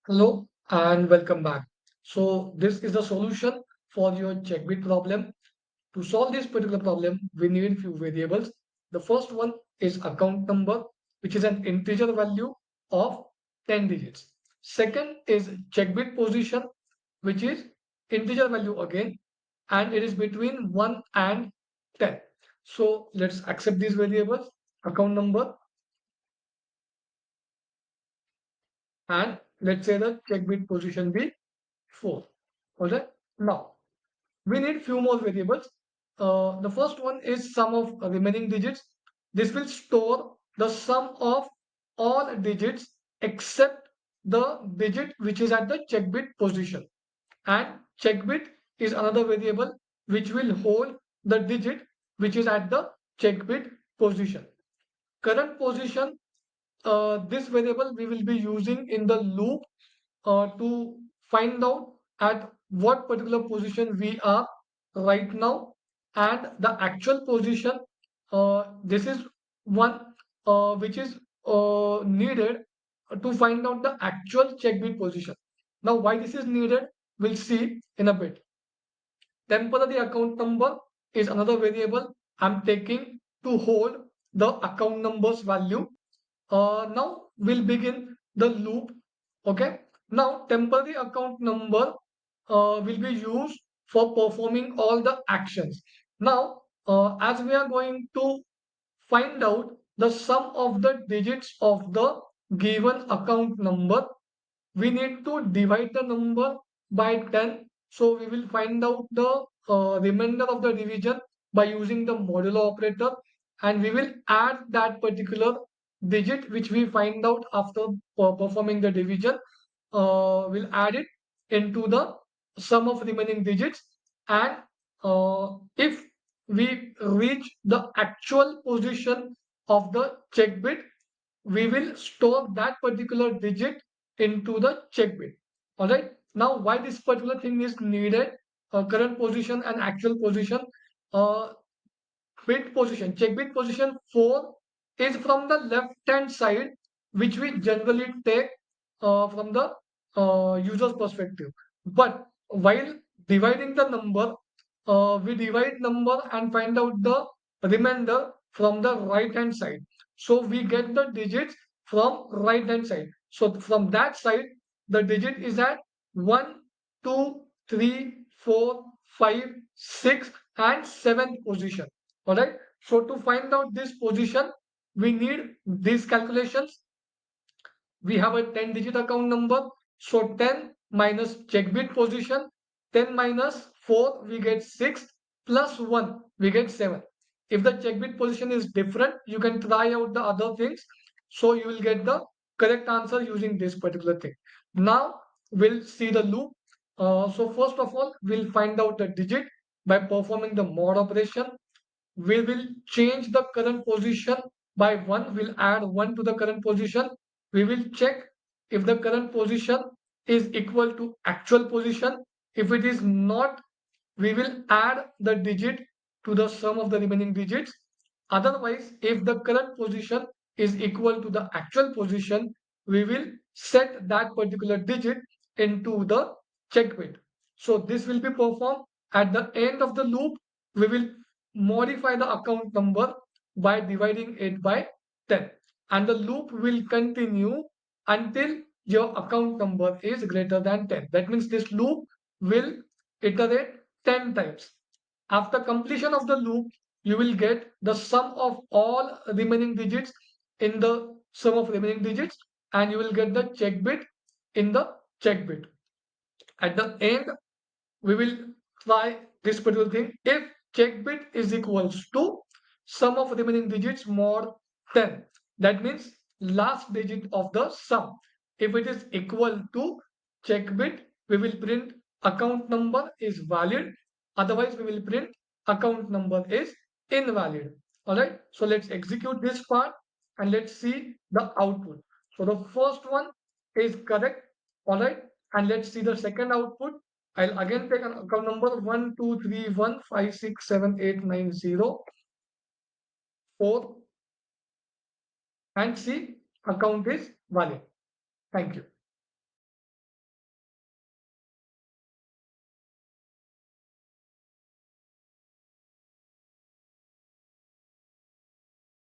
Hello and welcome back. So this is the solution for your checkbit problem. To solve this particular problem, we need few variables. The first one is account number, which is an integer value of 10 digits. Second is checkbit position, which is integer value again, and it is between 1 and 10. So let's accept these variables, account number, and let's say the checkbit position be 4. Okay. Now we need few more variables. The first one is sum of remaining digits. This will store the sum of all digits except the digit which is at the checkbit position. And checkbit is another variable which will hold the digit which is at the checkbit position. Current position, this variable we will be using in the loop to find out at what particular position we are right now, and the actual position, this is one which is needed to find out the actual checkbit position. Now why this is needed, we'll see in a bit. Temporary account number is another variable I'm taking to hold the account numbers value. Now we'll begin the loop. Okay. Now temporary account number will be used for performing all the actions. Now, as we are going to find out the sum of the digits of the given account number, we need to divide the number by 10. So we will find out the remainder of the division by using the modulo operator, and we will add that particular digit which we find out after performing the division. We'll add it into the sum of remaining digits, and if we reach the actual position of the check bit, we will store that particular digit into the check bit. All right. Now, why this particular thing is needed? Current position and actual position. Uh, Bit position, check bit position 4 is from the left hand side, which we generally take from the user's perspective. But while dividing the number, we divide number and find out the remainder from the right hand side. So we get the digits from right hand side. So from that side, the digit is at 1, 2, 3, 4, 5, 6, and 7th position. All right. So to find out this position, we need these calculations. We have a 10-digit account number. So 10 minus check bit position, 10 minus 4, we get 6, plus 1, we get 7. If the check bit position is different, you can try out the other things. So you will get the correct answer using this particular thing. Now we'll see the loop. So first of all, we'll find out the digit by performing the mod operation. We will change the current position by 1. We'll add 1 to the current position. We will check if the current position is equal to actual position. If it is not, we will add the digit to the sum of the remaining digits. Otherwise, if the current position is equal to the actual position, we will set that particular digit into the check bit. So this will be performed at the end of the loop. We will modify the account number by dividing it by 10, and the loop will continue until your account number is greater than 10. That means this loop will iterate 10 times. After completion of the loop, you will get the sum of all remaining digits in the sum of remaining digits, and you will get the check bit in the check bit. At the end, we will try this particular thing. If check bit is equals to sum of remaining digits mod 10, that means last digit of the sum. If it is equal to check bit, we will print account number is valid. Otherwise, we will print account number is invalid. All right. So let's execute this part and let's see the output. So the first one is correct. All right. And let's see the second output. I'll again take an account number 12315678904 and see account is valid. Thank you.